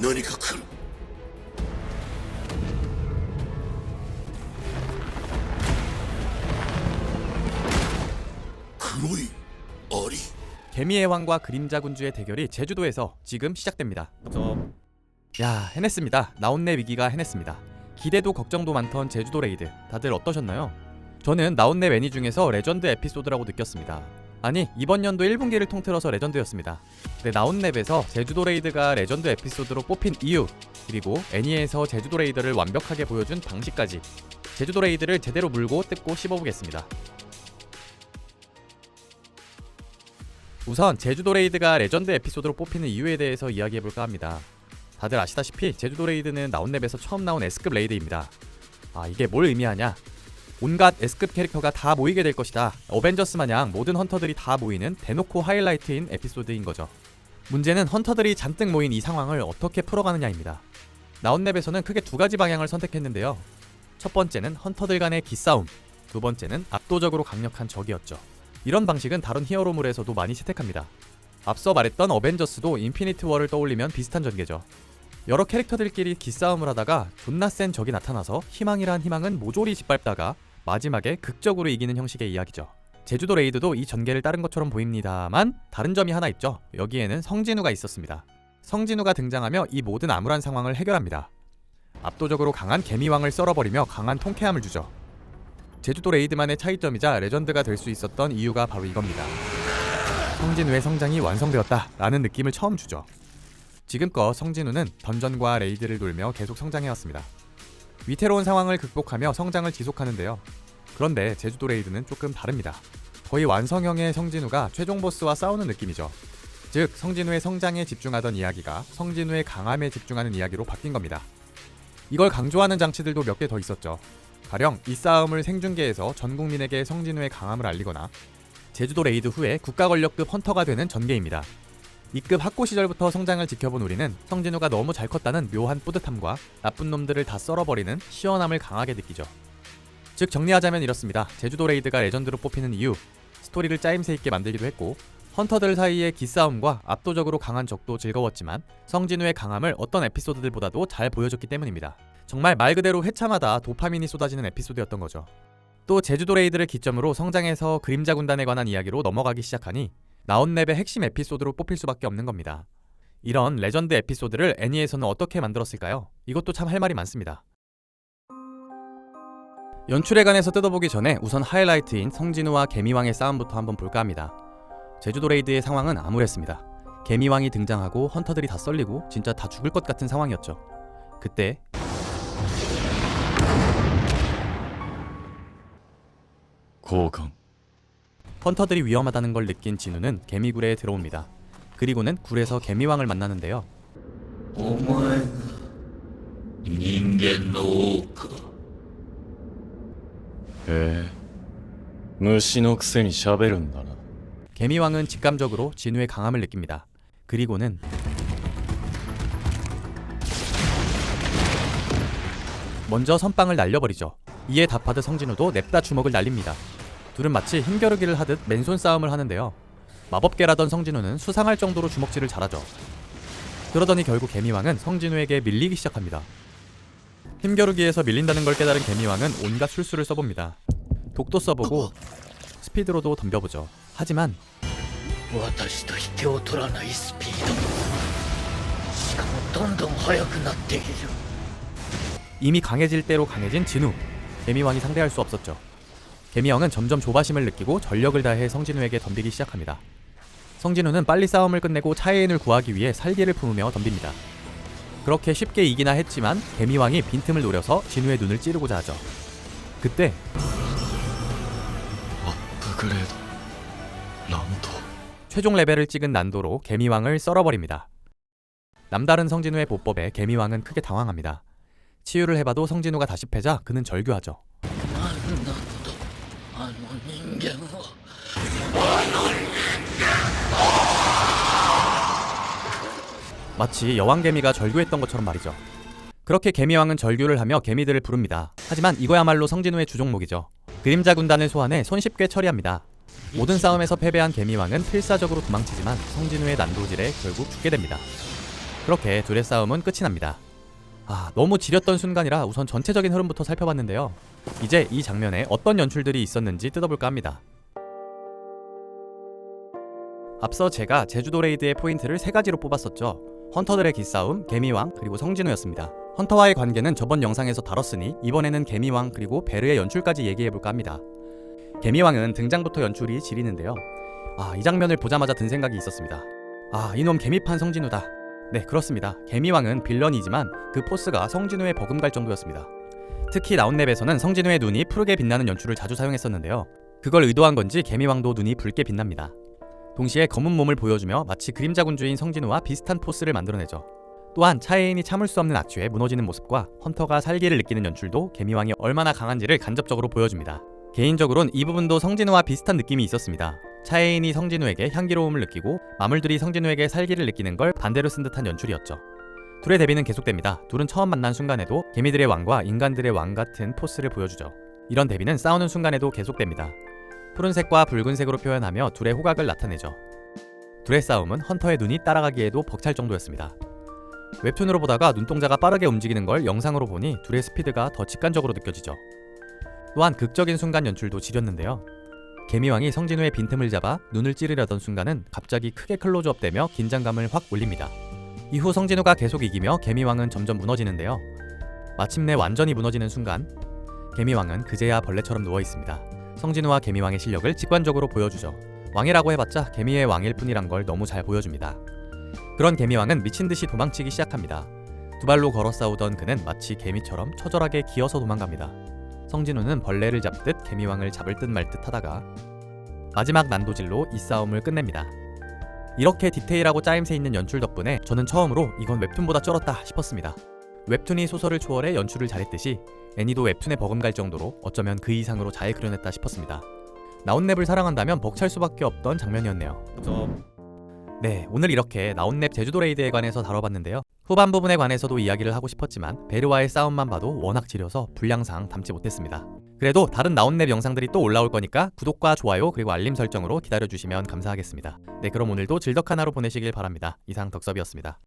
何か来る。黒いアリ。 개미의 왕과 그림자 군주의 대결이 제주도에서 지금 시작됩니다. 야, 해냈습니다. 나온내 위기가 해냈습니다. 기대도 걱정도 많던 제주도 레이드, 다들 어떠셨나요? 저는 나온내 매니 중에서 레전드 에피소드라고 느꼈습니다. 아니, 이번 연도 1분기를 통틀어서 레전드였습니다. 네, 나온랩에서 제주도 레이드가 레전드 에피소드로 뽑힌 이유, 그리고 애니에서 제주도 레이드를 완벽하게 보여준 방식까지 제주도 레이드를 제대로 물고 뜯고 씹어보겠습니다. 우선 제주도 레이드가 레전드 에피소드로 뽑히는 이유에 대해서 이야기해볼까 합니다. 다들 아시다시피 제주도 레이드는 나온랩에서 처음 나온 S급 레이드입니다. 이게 뭘 의미하냐? 온갖 S급 캐릭터가 다 모이게 될 것이다. 어벤져스 마냥 모든 헌터들이 다 모이는 대놓고 하이라이트인 에피소드인 거죠. 문제는 헌터들이 잔뜩 모인 이 상황을 어떻게 풀어가느냐입니다. 나온랩에서는 크게 두 가지 방향을 선택했는데요. 첫 번째는 헌터들 간의 기싸움, 두 번째는 압도적으로 강력한 적이었죠. 이런 방식은 다른 히어로물에서도 많이 채택합니다. 앞서 말했던 어벤져스도 인피니트 워를 떠올리면 비슷한 전개죠. 여러 캐릭터들끼리 기싸움을 하다가 존나 센 적이 나타나서 희망이란 희망은 모조리 짓밟다가 마지막에 극적으로 이기는 형식의 이야기죠. 제주도 레이드도 이 전개를 따른 것처럼 보입니다만 다른 점이 하나 있죠. 여기에는 성진우가 있었습니다. 성진우가 등장하며 이 모든 암울한 상황을 해결합니다. 압도적으로 강한 개미왕을 썰어버리며 강한 통쾌함을 주죠. 제주도 레이드만의 차이점이자 레전드가 될 수 있었던 이유가 바로 이겁니다. 성진우의 성장이 완성되었다 라는 느낌을 처음 주죠. 지금껏 성진우는 던전과 레이드를 돌며 계속 성장해왔습니다. 위태로운 상황을 극복하며 성장을 지속하는데요. 그런데 제주도 레이드는 조금 다릅니다. 거의 완성형의 성진우가 최종 보스와 싸우는 느낌이죠. 즉 성진우의 성장에 집중하던 이야기가 성진우의 강함에 집중하는 이야기로 바뀐 겁니다. 이걸 강조하는 장치들도 몇 개 더 있었죠. 가령 이 싸움을 생중계해서 전 국민에게 성진우의 강함을 알리거나 제주도 레이드 후에 국가 권력급 헌터가 되는 전개입니다. 이급 학고 시절부터 성장을 지켜본 우리는 성진우가 너무 잘 컸다는 묘한 뿌듯함과 나쁜 놈들을 다 썰어버리는 시원함을 강하게 느끼죠. 즉 정리하자면 이렇습니다. 제주도 레이드가 레전드로 뽑히는 이유, 스토리를 짜임새 있게 만들기도 했고 헌터들 사이의 기싸움과 압도적으로 강한 적도 즐거웠지만 성진우의 강함을 어떤 에피소드들보다도 잘 보여줬기 때문입니다. 정말 말 그대로 회차마다 도파민이 쏟아지는 에피소드였던 거죠. 또 제주도 레이드를 기점으로 성장해서 그림자 군단에 관한 이야기로 넘어가기 시작하니 나온랩의 핵심 에피소드로 뽑힐 수밖에 없는 겁니다. 이런 레전드 에피소드를 애니에서는 어떻게 만들었을까요? 이것도 참 할 말이 많습니다. 연출에 관해서 뜯어보기 전에 우선 하이라이트인 성진우와 개미왕의 싸움부터 한번 볼까 합니다. 제주도 레이드의 상황은 암울했습니다. 개미왕이 등장하고 헌터들이 다 썰리고 진짜 다 죽을 것 같은 상황이었죠. 그때 고강. 헌터들이 위험하다는 걸 느낀 진우는 개미굴에 들어옵니다. 그리고는 굴에서 개미왕을 만나는데요. お前が人間の王か。虫のくせに喋るんだな。 개미왕은 직감적으로 진우의 강함을 느낍니다. 그리고는 먼저 선빵을 날려버리죠. 이에 답하듯 성진우도 냅다 주먹을 날립니다. 둘은 마치 힘겨루기를 하듯 맨손 싸움을 하는데요. 마법계라던 성진우는 수상할 정도로 주먹질을 잘하죠. 그러더니 결국 개미왕은 성진우에게 밀리기 시작합니다. 힘겨루기에서 밀린다는 걸 깨달은 개미왕은 온갖 술수를 써봅니다. 독도 써보고 스피드로도 덤벼보죠. 하지만 私と引けを取らないスピード。しかもどんどん速くなっている。 이미 강해질 대로 강해진 진우. 개미왕이 상대할 수 없었죠. 개미왕은 점점 조바심을 느끼고 전력을 다해 성진우에게 덤비기 시작합니다. 성진우는 빨리 싸움을 끝내고 차이인을 구하기 위해 살기를 품으며 덤빕니다. 그렇게 쉽게 이기나 했지만 개미왕이 빈틈을 노려서 진우의 눈을 찌르고자 하죠. 그때 アップグレード。なんと。 최종 레벨을 찍은 난도로 개미왕을 썰어버립니다. 남다른 성진우의 보법에 개미왕은 크게 당황합니다. 치유를 해봐도 성진우가 다시 패자 그는 절규하죠. なんだとあの人間は。 마치 여왕개미가 절규했던 것처럼 말이죠. 그렇게 개미왕은 절규를 하며 개미들을 부릅니다. 하지만 이거야말로 성진우의 주종목이죠. 그림자 군단을 소환해 손쉽게 처리합니다. 모든 싸움에서 패배한 개미왕은 필사적으로 도망치지만 성진우의 난도질에 결국 죽게 됩니다. 그렇게 둘의 싸움은 끝이 납니다. 너무 지렸던 순간이라 우선 전체적인 흐름부터 살펴봤는데요. 이제 이 장면에 어떤 연출들이 있었는지 뜯어볼까 합니다. 앞서 제가 제주도 레이드의 포인트를 3가지로 뽑았었죠. 헌터들의 기싸움, 개미왕, 그리고 성진우였습니다. 헌터와의 관계는 저번 영상에서 다뤘으니 이번에는 개미왕 그리고 베르의 연출까지 얘기해볼까 합니다. 개미왕은 등장부터 연출이 지리는데요. 이 장면을 보자마자 든 생각이 있었습니다. 이놈 개미판 성진우다. 네, 그렇습니다. 개미왕은 빌런이지만 그 포스가 성진우에 버금갈 정도였습니다. 특히 나온랩에서는 성진우의 눈이 푸르게 빛나는 연출을 자주 사용했었는데요. 그걸 의도한 건지 개미왕도 눈이 붉게 빛납니다. 동시에 검은 몸을 보여주며 마치 그림자 군주인 성진우와 비슷한 포스를 만들어내죠. 또한 차예인이 참을 수 없는 악취에 무너지는 모습과 헌터가 살기를 느끼는 연출도 개미왕이 얼마나 강한지를 간접적으로 보여줍니다. 개인적으로는 이 부분도 성진우와 비슷한 느낌이 있었습니다. 차예인이 성진우에게 향기로움을 느끼고 마물들이 성진우에게 살기를 느끼는 걸 반대로 쓴 듯한 연출이었죠. 둘의 대비는 계속됩니다. 둘은 처음 만난 순간에도 개미들의 왕과 인간들의 왕 같은 포스를 보여주죠. 이런 대비는 싸우는 순간에도 계속됩니다. 푸른색과 붉은색으로 표현하며 둘의 호각을 나타내죠. 둘의 싸움은 헌터의 눈이 따라가기에도 벅찰 정도였습니다. 웹툰으로 보다가 눈동자가 빠르게 움직이는 걸 영상으로 보니 둘의 스피드가 더 직관적으로 느껴지죠. 또한 극적인 순간 연출도 지렸는데요. 개미왕이 성진우의 빈틈을 잡아 눈을 찌르려던 순간은 갑자기 크게 클로즈업되며 긴장감을 확 올립니다. 이후 성진우가 계속 이기며 개미왕은 점점 무너지는데요. 마침내 완전히 무너지는 순간 개미왕은 그제야 벌레처럼 누워있습니다. 성진우와 개미왕의 실력을 직관적으로 보여주죠. 왕이라고 해봤자 개미의 왕일 뿐이란 걸 너무 잘 보여줍니다. 그런 개미왕은 미친듯이 도망치기 시작합니다. 두 발로 걸어 싸우던 그는 마치 개미처럼 처절하게 기어서 도망갑니다. 성진우는 벌레를 잡듯 개미왕을 잡을 듯 말 듯 하다가 마지막 난도질로 이 싸움을 끝냅니다. 이렇게 디테일하고 짜임새 있는 연출 덕분에 저는 처음으로 이건 웹툰보다 쩔었다 싶었습니다. 웹툰이 소설을 초월해 연출을 잘했듯이 애니도 웹툰에 버금갈 정도로 어쩌면 그 이상으로 잘 그려냈다 싶었습니다. 나온랩을 사랑한다면 벅찰 수밖에 없던 장면이었네요. 네, 오늘 이렇게 나온랩 제주도 레이드에 관해서 다뤄봤는데요. 후반 부분에 관해서도 이야기를 하고 싶었지만 베르와의 싸움만 봐도 워낙 지려서 분량상 담지 못했습니다. 그래도 다른 나온랩 영상들이 또 올라올 거니까 구독과 좋아요 그리고 알림 설정으로 기다려주시면 감사하겠습니다. 네, 그럼 오늘도 질덕한 하루 보내시길 바랍니다. 이상 덕섭이었습니다.